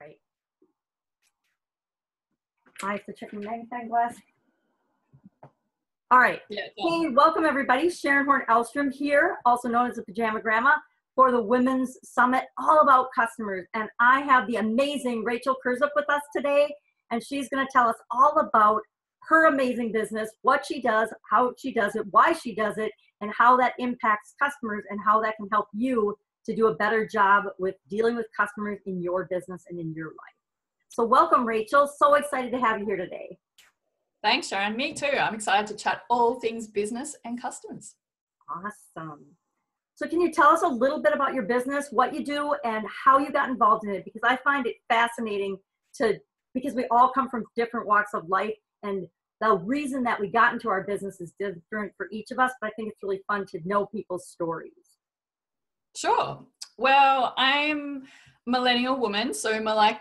Right. I have to check my magnifying glass. All right. Yeah, hey, welcome everybody. Sharon Horne-Ellstrom here, also known as the Pajama Grandma, for the Women's Summit, all about customers. And I have the amazing Rachel Kurzyp with us today, and she's going to tell us all about her amazing business, what she does, how she does it, why she does it, and how that impacts customers and how that can help you to do a better job with dealing with customers in your business and in your life. So welcome, Rachel. So excited to have you here today. Thanks, Sharon. Me too. I'm excited to chat all things business and customers. Awesome. So can you tell us a little bit about your business, what you do, and how you got involved in it? Because I find it fascinating because we all come from different walks of life, and the reason that we got into our business is different for each of us, but I think it's really fun to know people's stories. Sure. Well, I'm a millennial woman, so many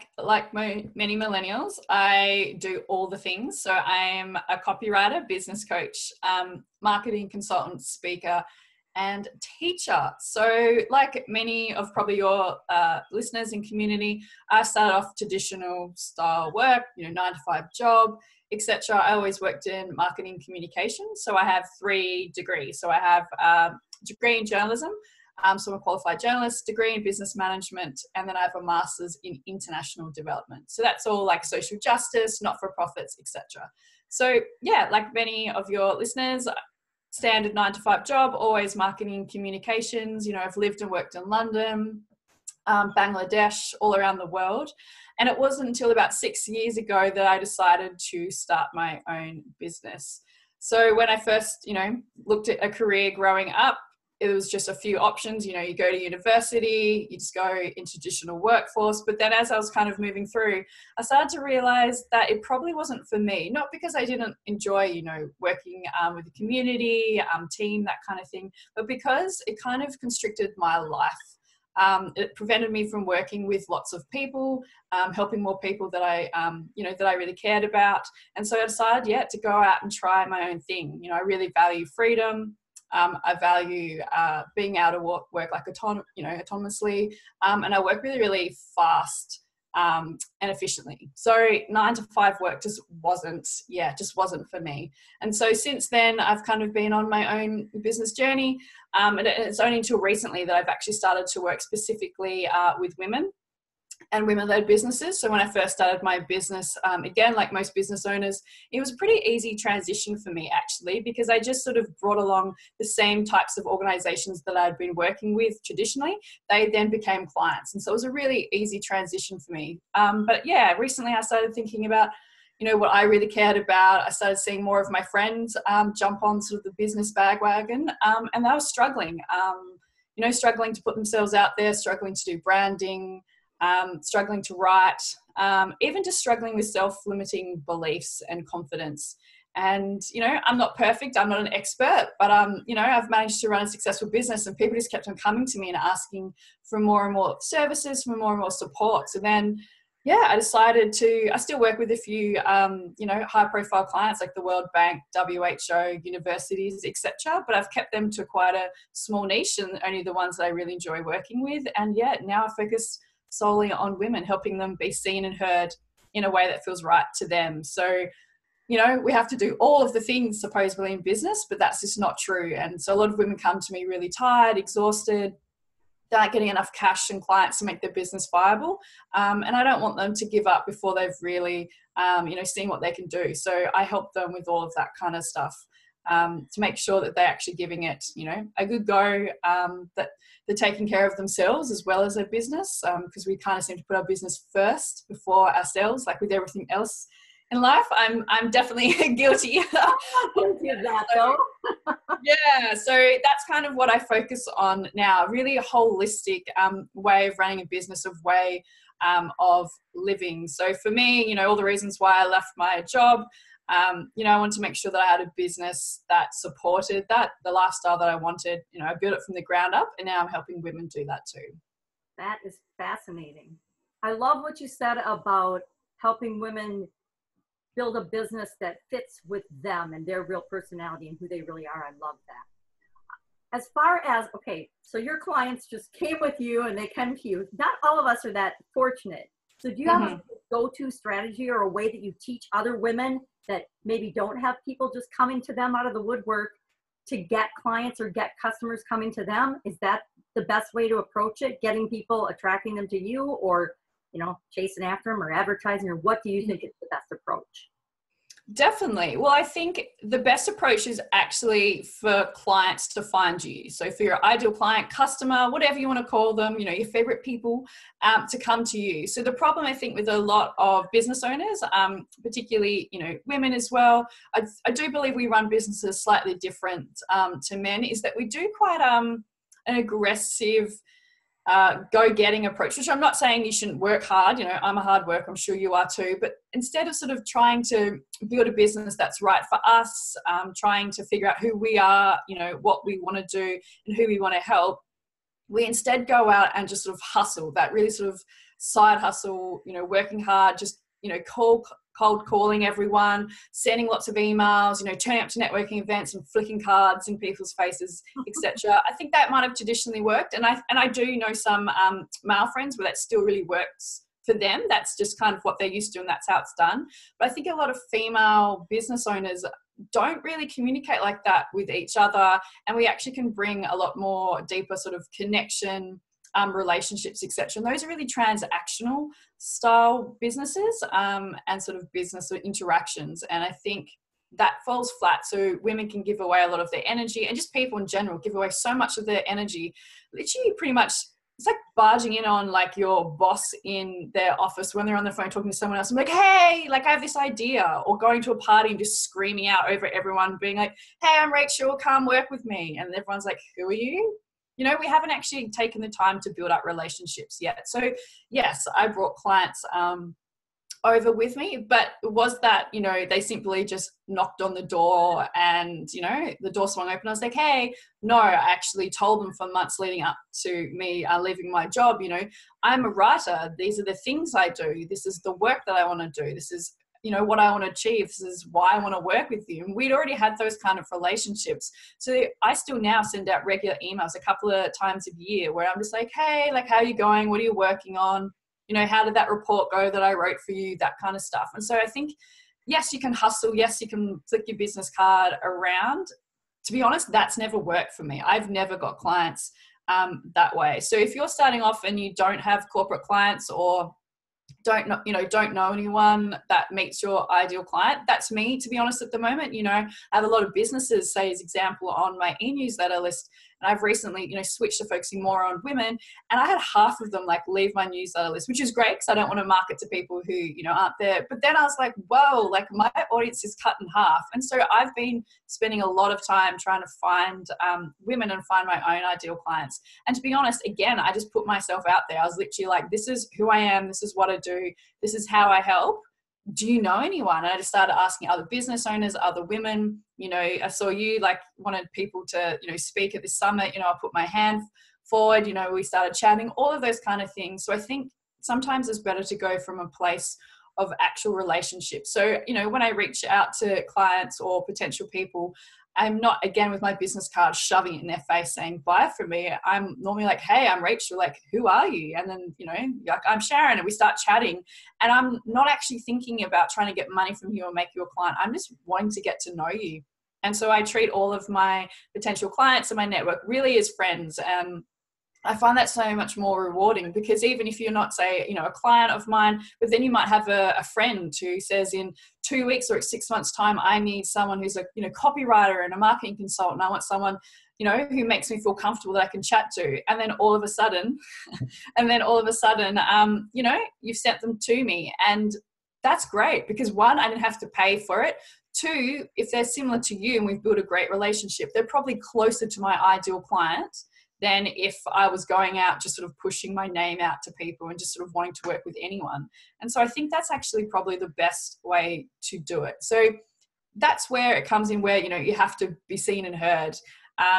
millennials, I do all the things. So I'm a copywriter, business coach, marketing consultant, speaker, and teacher. So like many of probably your listeners and community, I started off traditional style work, 9-to-5 job, etc. I always worked in marketing communication. So I have 3 degrees. So I have a degree in journalism. So I'm a qualified journalist, degree in business management, and then I have a master's in international development. So that's all like social justice, not-for-profits, etc. So yeah, like many of your listeners, standard 9-to-5 job, always marketing communications. I've lived and worked in London, Bangladesh, all around the world. And it wasn't until about 6 years ago that I decided to start my own business. So when I first, looked at a career growing up, it was just a few options. You go to university, you just go into traditional workforce. But then as I was kind of moving through, I started to realize that it probably wasn't for me, not because I didn't enjoy, working with the community, team, that kind of thing, but because it kind of constricted my life. It prevented me from working with lots of people, helping more people that I, that I really cared about. And so I decided, to go out and try my own thing. I really value freedom. I value being able to work like autonomously, and I work really, really fast and efficiently. So 9-to-5 work just wasn't for me. And so since then, I've kind of been on my own business journey, and it's only until recently that I've actually started to work specifically with women and women-led businesses. So when I first started my business, again, like most business owners, it was a pretty easy transition for me actually, because I just sort of brought along the same types of organizations that I'd been working with traditionally. They then became clients. And so it was a really easy transition for me. But yeah, recently I started thinking about, what I really cared about. I started seeing more of my friends jump on sort of the business bandwagon, and they were struggling, struggling to put themselves out there, struggling to do branding, struggling to write, even just struggling with self-limiting beliefs and confidence. And, I'm not perfect. I'm not an expert, but, I've managed to run a successful business, and people just kept on coming to me and asking for more and more services, for more and more support. So then, I decided I still work with a few, high profile clients like the World Bank, WHO, universities, etc. But I've kept them to quite a small niche and only the ones that I really enjoy working with. And now I focus solely on women, helping them be seen and heard in a way that feels right to them. So, we have to do all of the things supposedly in business, but that's just not true. And so a lot of women come to me really tired, exhausted, they aren't getting enough cash and clients to make their business viable. And I don't want them to give up before they've really, seen what they can do. So I help them with all of that kind of stuff. To make sure that they're actually giving it, a good go, that they're taking care of themselves as well as their business, because we kind of seem to put our business first before ourselves, like with everything else in life. I'm definitely guilty. Guilty of that, though. Yeah, so that's kind of what I focus on now, really a holistic way of running a business, way of living. So for me, all the reasons why I left my job, I wanted to make sure that I had a business that supported the lifestyle that I wanted. I built it from the ground up, and now I'm helping women do that too. That is fascinating. I love what you said about helping women build a business that fits with them and their real personality and who they really are. I love that. As far as, okay, so your clients just came with you and they come to you. Not all of us are that fortunate. So do you have a go-to strategy or a way that you teach other women that maybe don't have people just coming to them out of the woodwork to get clients or get customers coming to them? Is that the best way to approach it? Getting people, attracting them to you, or, you know, chasing after them or advertising, or what do you think is the best approach? Definitely. Well, I think the best approach is actually for clients to find you. So for your ideal client, customer, whatever you want to call them, you know, your favorite people, to come to you. So the problem, I think, with a lot of business owners, particularly, you know, women as well, I do believe we run businesses slightly different to men, is that we do quite an aggressive go-getting approach, which I'm not saying you shouldn't work hard. You know, I'm a hard worker, I'm sure you are too, but instead of sort of trying to build a business that's right for us, trying to figure out who we are, you know, what we want to do and who we want to help, we instead go out and just sort of hustle, that really sort of side hustle, you know, working hard, just, you know, cold calling everyone, sending lots of emails, you know, turning up to networking events and flicking cards in people's faces, etc. I think that might have traditionally worked, and I do know some male friends where that still really works for them. That's just kind of what they're used to, and that's how it's done. But I think a lot of female business owners don't really communicate like that with each other, and we actually can bring a lot more deeper sort of connection, relationships, etc. And those are really transactional style businesses, and sort of business interactions. And I think that falls flat. So women can give away a lot of their energy, and just people in general give away so much of their energy. Literally, pretty much, it's like barging in on like your boss in their office when they're on the phone talking to someone else. I'm like, hey, like I have this idea, or going to a party and just screaming out over everyone, being like, hey, I'm Rachel, come work with me. And everyone's like, who are you? You know, we haven't actually taken the time to build up relationships yet. So yes, I brought clients over with me, but it was that, you know, they simply just knocked on the door and, you know, the door swung open. I was like, hey, no, I actually told them for months leading up to me leaving my job, you know, I'm a writer. These are the things I do. This is the work that I want to do. This is, you know, what I want to achieve. This is why I want to work with you. And we'd already had those kind of relationships. So I still now send out regular emails a couple of times a year where I'm just like, hey, like, how are you going? What are you working on? You know, how did that report go that I wrote for you? That kind of stuff. And so I think, yes, you can hustle. Yes, you can flick your business card around. To be honest, that's never worked for me. I've never got clients that way. So if you're starting off and you don't have corporate clients, or don't know anyone that meets your ideal client, that's me, to be honest, at the moment. You know, I have a lot of businesses, say as example, on my e-newsletter list, and I've recently, you know, switched to focusing more on women, and I had half of them like leave my newsletter list, which is great because I don't want to market to people who, you know, aren't there. But then I was like, whoa, like my audience is cut in half. And so I've been spending a lot of time trying to find women and find my own ideal clients. And to be honest, again, I just put myself out there. I was literally like, this is who I am, this is what I do, this is how I help. Do you know anyone? And I just started asking other business owners, other women. You know, I saw you like wanted people to, you know, speak at this summit. You know, I put my hand forward, you know, we started chatting, all of those kind of things. So I think sometimes it's better to go from a place of actual relationships. So, you know, when I reach out to clients or potential people, I'm not, again, with my business card, shoving it in their face saying, buy from me. I'm normally like, hey, I'm Rachel. Like, who are you? And then, you know, like, I'm Sharon, and we start chatting. And I'm not actually thinking about trying to get money from you or make you a client. I'm just wanting to get to know you. And so I treat all of my potential clients and my network really as friends. And I find that so much more rewarding, because even if you're not, say, you know, a client of mine, but then you might have a friend who says in 2 weeks or 6 months time, I need someone who's a, you know, copywriter and a marketing consultant. I want someone, you know, who makes me feel comfortable that I can chat to. And then all of a sudden, you know, you've sent them to me, and that's great, because one, I didn't have to pay for it. Two, if they're similar to you and we've built a great relationship, they're probably closer to my ideal client than if I was going out just sort of pushing my name out to people and just sort of wanting to work with anyone. And so I think that's actually probably the best way to do it. So that's where it comes in, where, you know, you have to be seen and heard.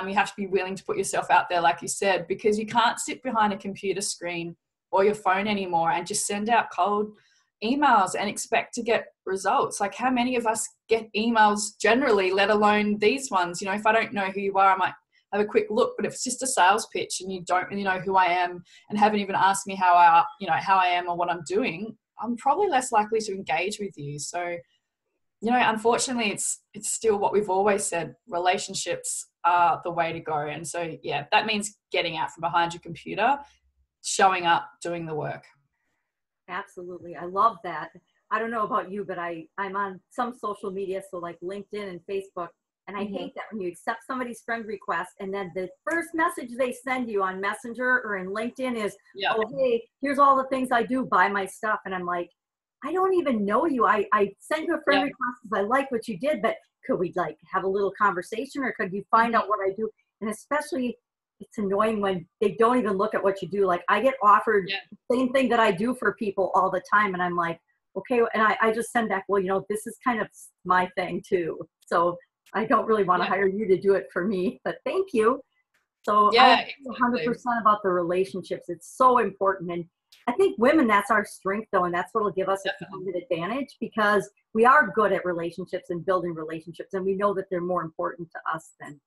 You have to be willing to put yourself out there, like you said, because you can't sit behind a computer screen or your phone anymore and just send out cold emails and expect to get results. Like, how many of us get emails generally, let alone these ones? You know, if I don't know who you are, I might have a quick look. But if it's just a sales pitch and you don't really know who I am and haven't even asked me how I am or what I'm doing, I'm probably less likely to engage with you. So, unfortunately, it's still what we've always said, relationships are the way to go. And so, yeah, that means getting out from behind your computer, showing up, doing the work. Absolutely. I love that. I don't know about you, but I'm on some social media, so like LinkedIn and Facebook, and I hate that when you accept somebody's friend request and then the first message they send you on Messenger or in LinkedIn is, oh, hey, here's all the things I do, buy my stuff. And I'm like, I don't even know you. I sent you a friend request because I like what you did, but could we like have a little conversation, or could you find out what I do? And especially, it's annoying when they don't even look at what you do. Like I get offered the same thing that I do for people all the time. And I'm like, okay. And I just send back, well, this is kind of my thing too. So I don't really want to hire you to do it for me, but thank you. So I'm 100% about the relationships. It's so important. And I think women, that's our strength though. And that's what will give us a competitive advantage, because we are good at relationships and building relationships. And we know that they're more important to us than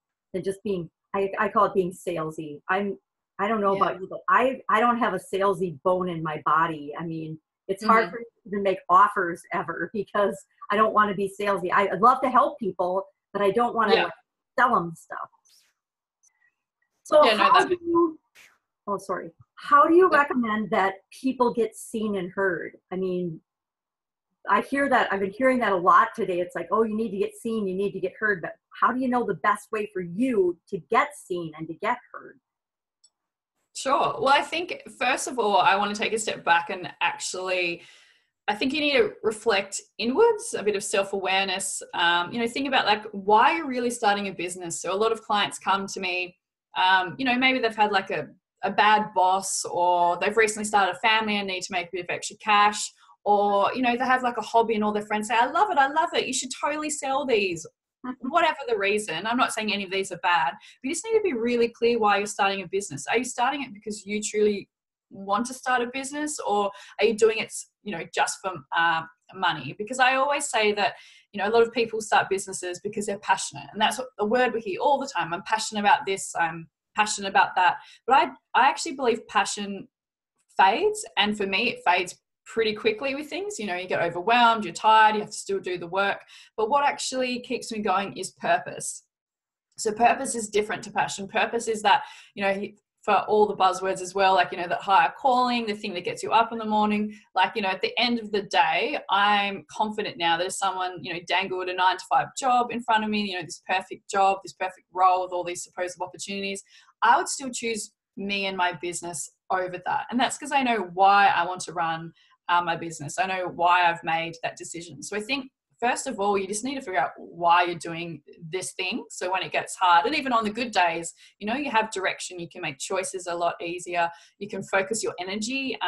just being, I call it being salesy. I don't know about you, but I don't have a salesy bone in my body. I mean, it's hard for me to even make offers ever because I don't want to be salesy. I'd love to help people, but I don't want to sell them stuff. So how do you recommend that people get seen and heard? I mean, I hear that, I've been hearing that a lot today. It's like, oh, you need to get seen, you need to get heard. But how do you know the best way for you to get seen and to get heard? Sure. Well, I think first of all, I want to take a step back and actually, I think you need to reflect inwards, a bit of self-awareness, think about like why you're really starting a business. So a lot of clients come to me, maybe they've had like a bad boss, or they've recently started a family and need to make a bit of extra cash, or, they have like a hobby and all their friends say, I love it. You should totally sell these. Whatever the reason, I'm not saying any of these are bad, but you just need to be really clear why you're starting a business. Are you starting it because you truly want to start a business, or are you doing it, just for money? Because I always say that, a lot of people start businesses because they're passionate, and that's what the word we hear all the time. I'm passionate about this, I'm passionate about that. But I actually believe passion fades, and for me, it fades pretty quickly with things. You get overwhelmed, you're tired, you have to still do the work. But what actually keeps me going is purpose. So purpose is different to passion. Purpose is that, for all the buzzwords as well, like, that higher calling, the thing that gets you up in the morning. Like, at the end of the day, I'm confident now that if someone, dangled a 9-to-5 job in front of me, this perfect job, this perfect role with all these supposed opportunities, I would still choose me and my business over that. And that's because I know why I want to run my business. I know why I've made that decision. So I think, first of all, you just need to figure out why you're doing this thing. So when it gets hard, and even on the good days, you have direction, you can make choices a lot easier. You can focus your energy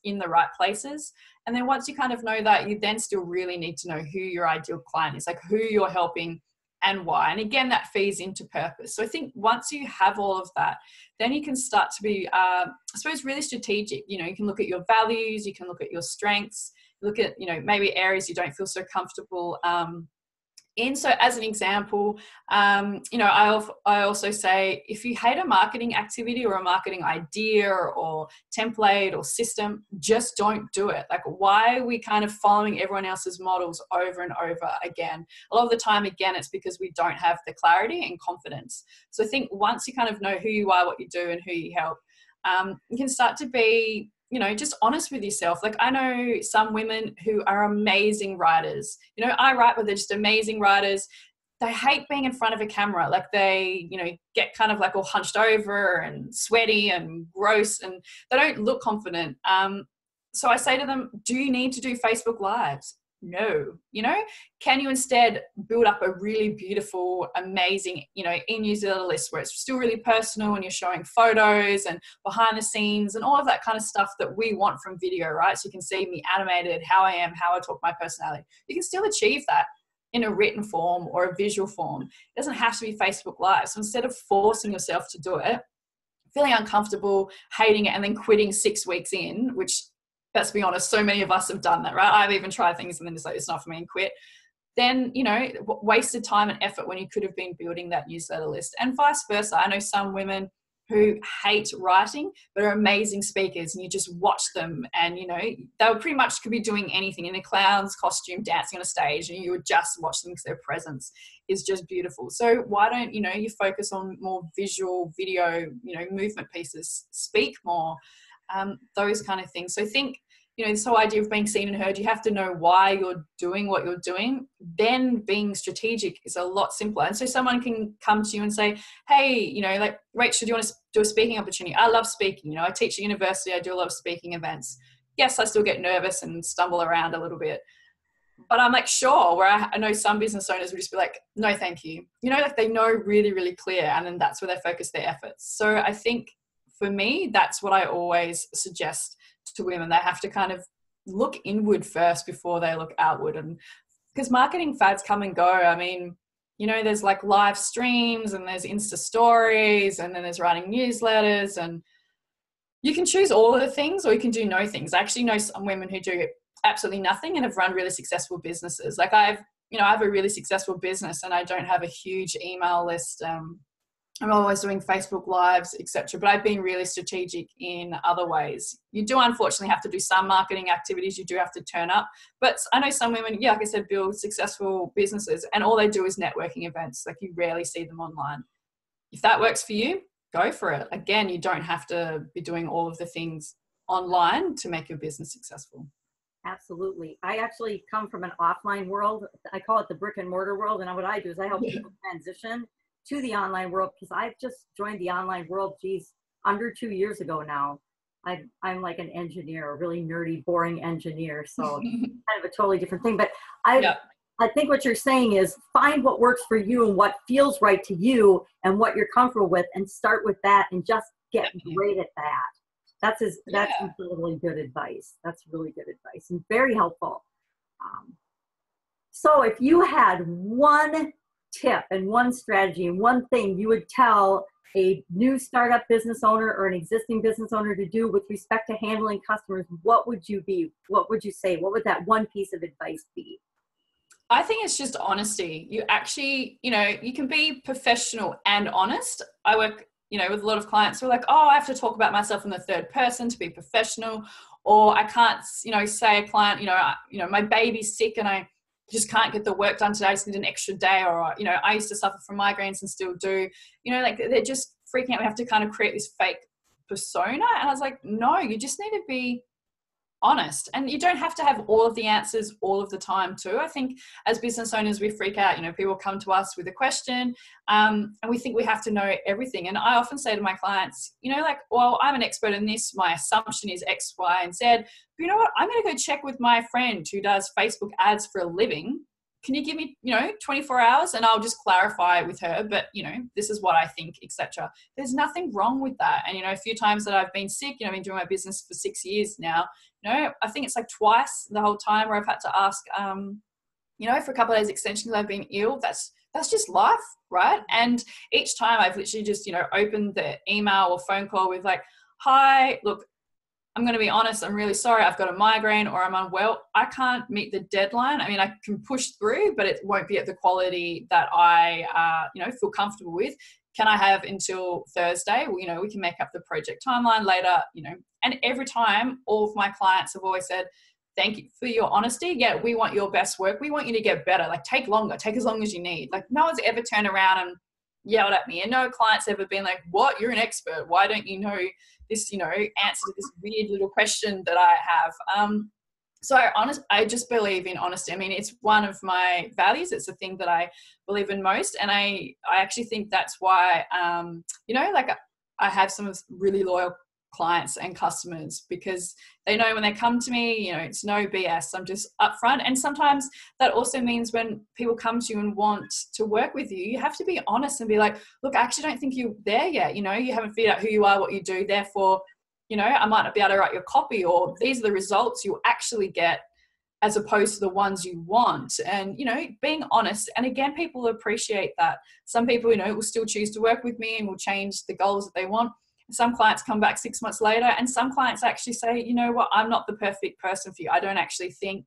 in the right places. And then once you kind of know that, you then still really need to know who your ideal client is, like who you're helping and why. And again, that feeds into purpose. So I think once you have all of that, then you can start to be, I suppose, really strategic. You can look at your values, you can look at your strengths, look at, maybe areas you don't feel so comfortable in. So as an example, I also say, if you hate a marketing activity or a marketing idea or template or system, just don't do it. Like, why are we kind of following everyone else's models over and over again? A lot of the time, again, it's because we don't have the clarity and confidence. So I think once you kind of know who you are, what you do, and who you help, you can start to be just honest with yourself. Like, I know some women who are amazing writers. I write, but they're just amazing writers. They hate being in front of a camera. Like, they, get kind of like all hunched over and sweaty and gross, and they don't look confident. So I say to them, do you need to do Facebook Lives? No. Can you instead build up a really beautiful, amazing, e-newsletter list where it's still really personal and you're showing photos and behind the scenes and all of that kind of stuff that we want from video, right? So you can see me animated, how I am, how I talk, my personality. You can still achieve that in a written form or a visual form. It doesn't have to be Facebook Live. So instead of forcing yourself to do it, feeling uncomfortable, hating it, and then quitting 6 weeks in, which, let's be honest, so many of us have done that, right? I've even tried things and then it's like, it's not for me, and quit. then, you know, wasted time and effort when you could have been building that newsletter list, and vice versa. I know some women who hate writing but are amazing speakers, and you just watch them and, you know, they pretty much could be doing anything in a clown's costume, dancing on a stage, and you would just watch them because their presence is just beautiful. So why don't, you know, you focus on more visual, video, you know, movement pieces, speak more, those kind of things. So think, you know, this whole idea of being seen and heard, you have to know why you're doing what you're doing. Then being strategic is a lot simpler. And so someone can come to you and say, hey, you know, like, Rachel, do you want to do a speaking opportunity? I love speaking. You know, I teach at university. I do a lot of speaking events. Yes, I still get nervous and stumble around a little bit. But I'm like, sure, where I know some business owners would just be like, no, thank you. You know, like they know really, really clear. And then that's where they focus their efforts. So I think for me, that's what I always suggest to women. They have to kind of look inward first before they look outward. And because marketing fads come and go. I mean, you know, there's like live streams and there's Insta stories and then there's writing newsletters, and you can choose all of the things or you can do no things. I actually know some women who do absolutely nothing and have run really successful businesses. Like I have a really successful business and I don't have a huge email list. I'm always doing Facebook Lives, etc. But I've been really strategic in other ways. You do unfortunately have to do some marketing activities. You do have to turn up. But I know some women, yeah, like I said, build successful businesses and all they do is networking events. Like you rarely see them online. If that works for you, go for it. Again, you don't have to be doing all of the things online to make your business successful. Absolutely. I actually come from an offline world. I call it the brick and mortar world. And what I do is I help people transition to the online world, because I've just joined the online world, under 2 years ago now. I'm like an engineer, a really nerdy, boring engineer. So kind of a totally different thing. But I think what you're saying is find what works for you and what feels right to you and what you're comfortable with, and start with that and just get great at that. That's incredibly good advice. That's really good advice and very helpful. So if you had one tip and one strategy and one thing you would tell a new startup business owner or an existing business owner to do with respect to handling customers, what would you say? What would that one piece of advice be? I think it's just honesty. You actually, you know, you can be professional and honest. I work, you know, with a lot of clients who are like, oh, I have to talk about myself in the third person to be professional, or I can't, you know, say a client, you know, my baby's sick and I just can't get the work done today, I just need an extra day, or, you know, I used to suffer from migraines and still do, you know, like they're just freaking out. We have to kind of create this fake persona. And I was like, no, you just need to be honest, and you don't have to have all of the answers all of the time too. I think as business owners, we freak out. You know, people come to us with a question and we think we have to know everything. And I often say to my clients, you know, like, well, I'm an expert in this. My assumption is X, Y, and Z. But you know what? I'm going to go check with my friend who does Facebook ads for a living. Can you give me, you know, 24 hours and I'll just clarify it with her, but, you know, this is what I think, etc. There's nothing wrong with that. And, you know, a few times that I've been sick, you know, I've been doing my business for 6 years now, you know, I think it's like twice the whole time where I've had to ask, you know, for a couple of days extension because I've been ill. That's just life, right? And each time I've literally just, you know, opened the email or phone call with like, hi, look, I'm going to be honest, I'm really sorry. I've got a migraine or I'm unwell. I can't meet the deadline. I mean, I can push through, but it won't be at the quality that I, you know, feel comfortable with. Can I have until Thursday? Well, you know, we can make up the project timeline later, you know. And every time, all of my clients have always said, thank you for your honesty. Yeah, we want your best work. We want you to get better. Like, take longer. Take as long as you need. Like, no one's ever turned around and yelled at me. And no client's ever been like, what? You're an expert. Why don't you know this, you know, answer to this weird little question that I have? So I just believe in honesty. I mean, it's one of my values. It's the thing that I believe in most. And I actually think that's why, you know, like I have some really loyal clients and customers, because they know when they come to me, you know, it's no BS. I'm just upfront. And sometimes that also means when people come to you and want to work with you, you have to be honest and be like, look, I actually don't think you're there yet. You know, you haven't figured out who you are, what you do. Therefore, you know, I might not be able to write your copy, or these are the results you actually get as opposed to the ones you want. And, you know, being honest. And again, people appreciate that. Some people, you know, will still choose to work with me and will change the goals that they want. Some clients come back 6 months later, and some clients actually say, you know what, I'm not the perfect person for you. I don't actually think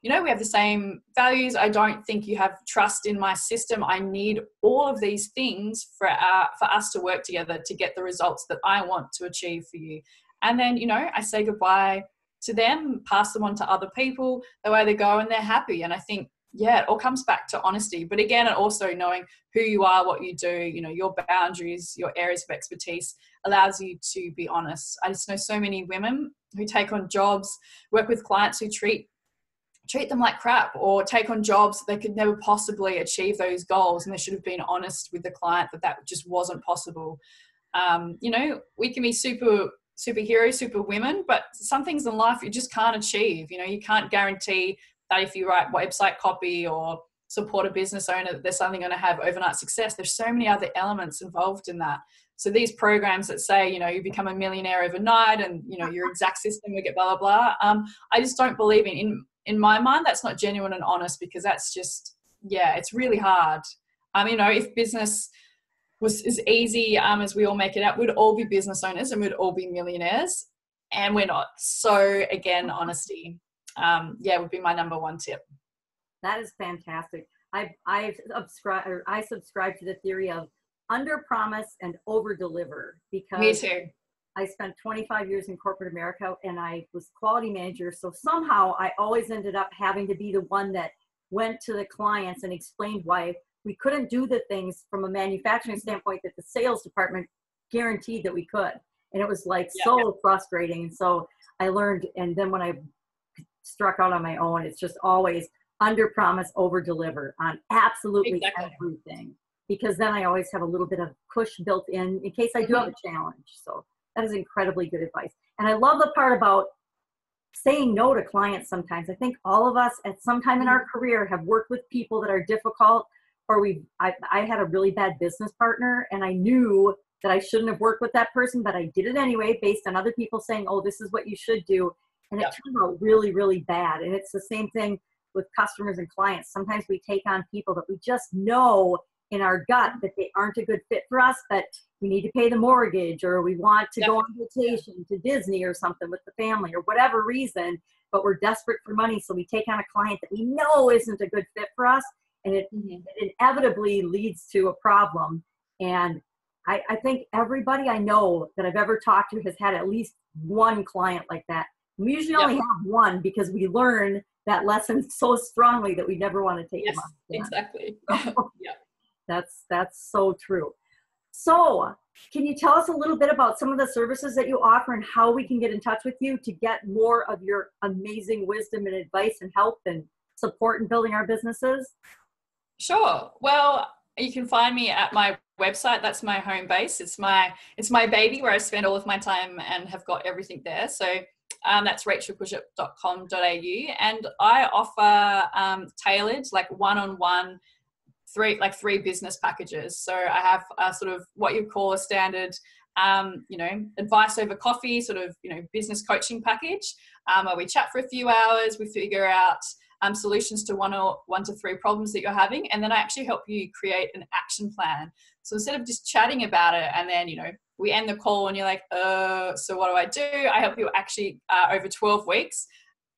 you know, we have the same values. I don't think you have trust in my system. I need all of these things for us to work together to get the results that I want to achieve for you. And then, you know, I say goodbye to them, pass them on to other people, the way they go, and they're happy. And I think, yeah, it all comes back to honesty. But again, and also knowing who you are, what you do, you know, your boundaries, your areas of expertise allows you to be honest. I just know so many women who take on jobs, work with clients who treat them like crap, or take on jobs they could never possibly achieve those goals, and they should have been honest with the client that just wasn't possible. You know, we can be superheroes, super women, but some things in life you just can't achieve. You know, you can't guarantee that if you write website copy or support a business owner that there's something going to have overnight success. There's so many other elements involved in that. So these programs that say, you know, you become a millionaire overnight and, you know, your exact system will get blah, blah, blah. I just don't believe in my mind, that's not genuine and honest, because that's just, yeah, it's really hard. You know, if business was as easy as we all make it out, we'd all be business owners and we'd all be millionaires, and we're not. So again, honesty, would be my number one tip. That is fantastic. I subscribe to the theory of under promise and over deliver, because me too. I spent 25 years in corporate America and I was quality manager. So somehow I always ended up having to be the one that went to the clients and explained why we couldn't do the things from a manufacturing standpoint that the sales department guaranteed that we could. And it was like so frustrating. And so I learned, and then when I struck out on my own, it's just always under promise, over deliver on absolutely everything. Because then I always have a little bit of push built in case I do have a challenge. So that is incredibly good advice. And I love the part about saying no to clients sometimes. I think all of us at some time in our career have worked with people that are difficult, or I had a really bad business partner and I knew that I shouldn't have worked with that person, but I did it anyway based on other people saying, oh, this is what you should do. And it turned out really, really bad. And it's the same thing with customers and clients. Sometimes we take on people that we just know in our gut that they aren't a good fit for us, but we need to pay the mortgage, or we want to go on vacation to Disney or something with the family, or whatever reason, but we're desperate for money. So we take on a client that we know isn't a good fit for us, and it inevitably leads to a problem. And I think everybody I know that I've ever talked to has had at least one client like that. We usually only have one, because we learn that lesson so strongly that we never want to take them on. Exactly. That's so true. So can you tell us a little bit about some of the services that you offer and how we can get in touch with you to get more of your amazing wisdom and advice and help and support in building our businesses? Sure. Well, you can find me at my website. That's my home base. It's my baby, where I spend all of my time and have got everything there. So that's rachelkurzyp.com.au, and I offer tailored, like one-on-one, three business packages. So I have sort of what you call a standard, advice over coffee, sort of, business coaching package, where we chat for a few hours, we figure out solutions to one to three problems that you're having, and then I actually help you create an action plan. So instead of just chatting about it and then, we end the call and you're like, so what do I do? I help you actually over 12 weeks,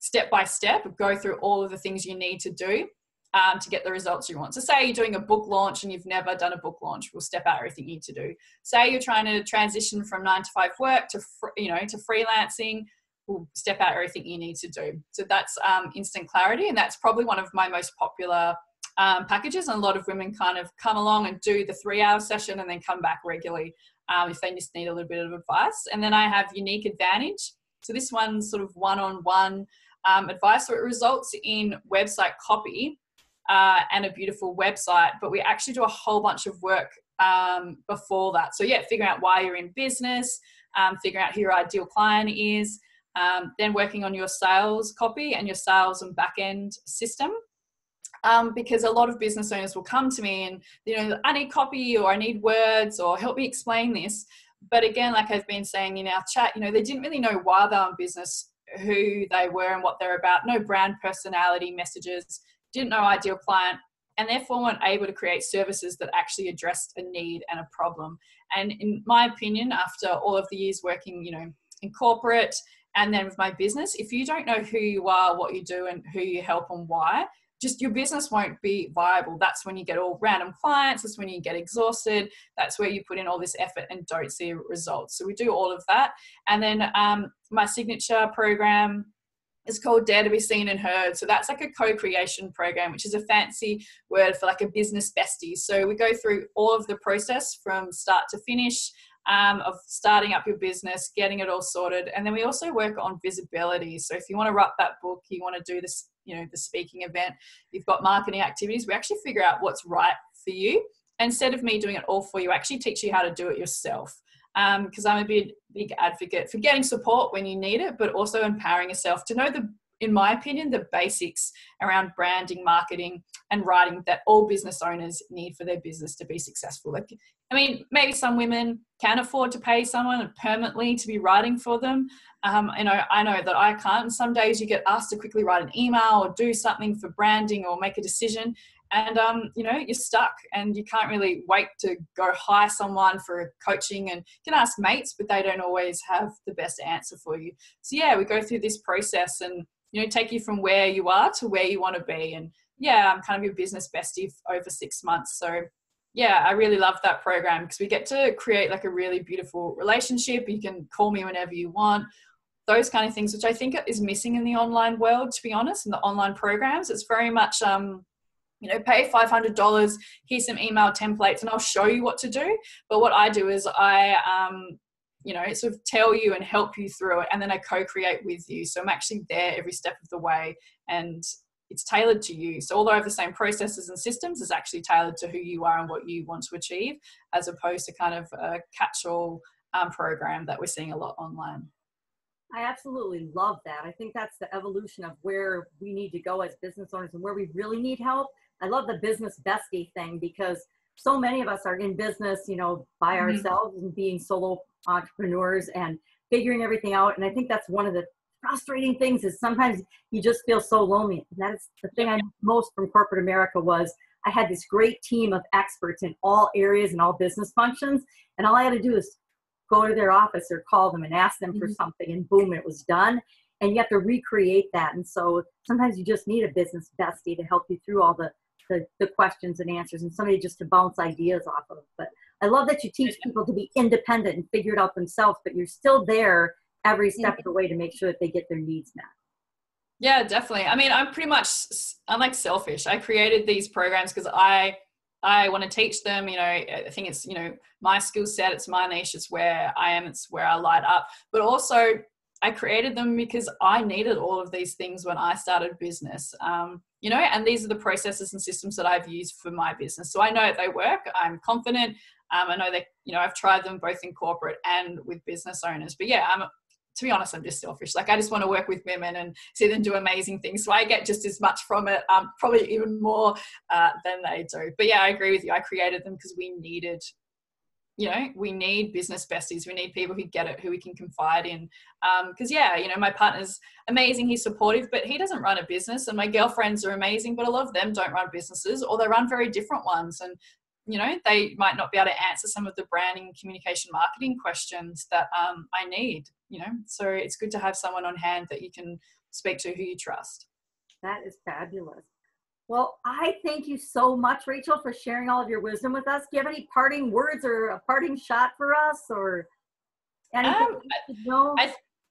step by step, go through all of the things you need to do to get the results you want. So say you're doing a book launch and you've never done a book launch, we'll step out everything you need to do. Say you're trying to transition from 9-to-5 work to freelancing, we'll step out everything you need to do. So that's instant clarity, and that's probably one of my most popular packages. And a lot of women kind of come along and do the 3-hour session and then come back regularly if they just need a little bit of advice. And then I have Unique Advantage. So this one's sort of one-on-one advice. So it results in website copy and a beautiful website, but we actually do a whole bunch of work before that. So figuring out why you're in business, figuring out who your ideal client is, then working on your sales copy and your sales and back-end system. Because a lot of business owners will come to me and, I need copy, or I need words, or help me explain this. But again, like I've been saying in our chat, they didn't really know why they're in business, who they were and what they're about, no brand personality messages, didn't know ideal client, and therefore weren't able to create services that actually addressed a need and a problem. And in my opinion, after all of the years working, in corporate And then with my business, if you don't know who you are, what you do, and who you help and why, just your business won't be viable. That's when you get all random clients. That's when you get exhausted. That's where you put in all this effort and don't see results. So we do all of that. And then my signature program is called Dare to be Seen and Heard. So that's like a co-creation program, which is a fancy word for like a business bestie. So we go through all of the process from start to finish of starting up your business, getting it all sorted. And then we also work on visibility. So if you want to write that book, you want to do this, the speaking event, you've got marketing activities, we actually figure out what's right for you. Instead of me doing it all for you, I actually teach you how to do it yourself. Because I'm a big advocate for getting support when you need it, but also empowering yourself to know in my opinion, the basics around branding, marketing, and writing that all business owners need for their business to be successful. Like, I mean, maybe some women can afford to pay someone permanently to be writing for them. I know that I can't. And some days you get asked to quickly write an email or do something for branding or make a decision. And, you're stuck and you can't really wait to go hire someone for coaching, and you can ask mates, but they don't always have the best answer for you. So yeah, we go through this process and, take you from where you are to where you want to be. And yeah, I'm kind of your business bestie over 6 months. So yeah, I really love that program because we get to create like a really beautiful relationship. You can call me whenever you want. Those kind of things, which I think is missing in the online world, to be honest, in the online programs. It's very much, pay $500, here's some email templates, and I'll show you what to do. But what I do is I, sort of tell you and help you through it, and then I co-create with you. So I'm actually there every step of the way, and it's tailored to you. So although I have the same processes and systems, it's actually tailored to who you are and what you want to achieve, as opposed to kind of a catch-all program that we're seeing a lot online. I absolutely love that. I think that's the evolution of where we need to go as business owners and where we really need help. I love the business bestie thing because so many of us are in business, by ourselves and being solo entrepreneurs and figuring everything out. And I think that's one of the frustrating things is sometimes you just feel so lonely. And that's the thing I missed most from corporate America was I had this great team of experts in all areas and all business functions. And all I had to do is go to their office or call them and ask them for something, and boom, it was done. And you have to recreate that. And so sometimes you just need a business bestie to help you through all the questions and answers, and somebody just to bounce ideas off of. But I love that you teach people to be independent and figure it out themselves, but you're still there every step of the way to make sure that they get their needs met. Yeah, definitely. I mean, I'm like selfish. I created these programs because I want to teach them, I think it's, my skill set, it's my niche, it's where I am, it's where I light up. But also I created them because I needed all of these things when I started business, and these are the processes and systems that I've used for my business. So I know they work. I'm confident. I know that, I've tried them both in corporate and with business owners. But yeah, to be honest, I'm just selfish. Like I just want to work with women and see them do amazing things. So I get just as much from it, probably even more than they do. But yeah, I agree with you. I created them because we needed, we need business besties. We need people who get it, who we can confide in. Because my partner's amazing. He's supportive, but he doesn't run a business. And my girlfriends are amazing, but a lot of them don't run businesses, or they run very different ones. And they might not be able to answer some of the branding, communication, marketing questions that I need, so it's good to have someone on hand that you can speak to who you trust. That is fabulous. Well, I thank you so much, Rachel, for sharing all of your wisdom with us. Do you have any parting words or a parting shot for us, or anything you should know?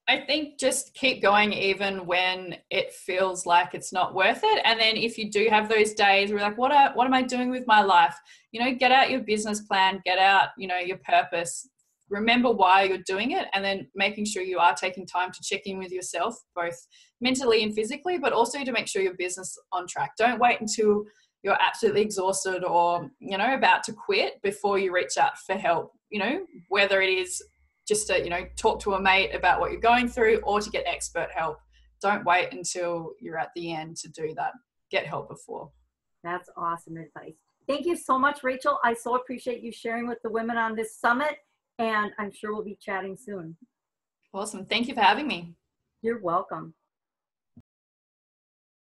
I think just keep going even when it feels like it's not worth it. And then if you do have those days where you're like, what am I doing with my life? Get out your business plan, get out, your purpose, remember why you're doing it, and then making sure you are taking time to check in with yourself, both mentally and physically, but also to make sure your business is on track. Don't wait until you're absolutely exhausted or, about to quit before you reach out for help, whether it is just to, talk to a mate about what you're going through or to get expert help. Don't wait until you're at the end to do that. Get help before. That's awesome advice. Thank you so much, Rachel. I so appreciate you sharing with the women on this summit, and I'm sure we'll be chatting soon. Awesome. Thank you for having me. You're welcome.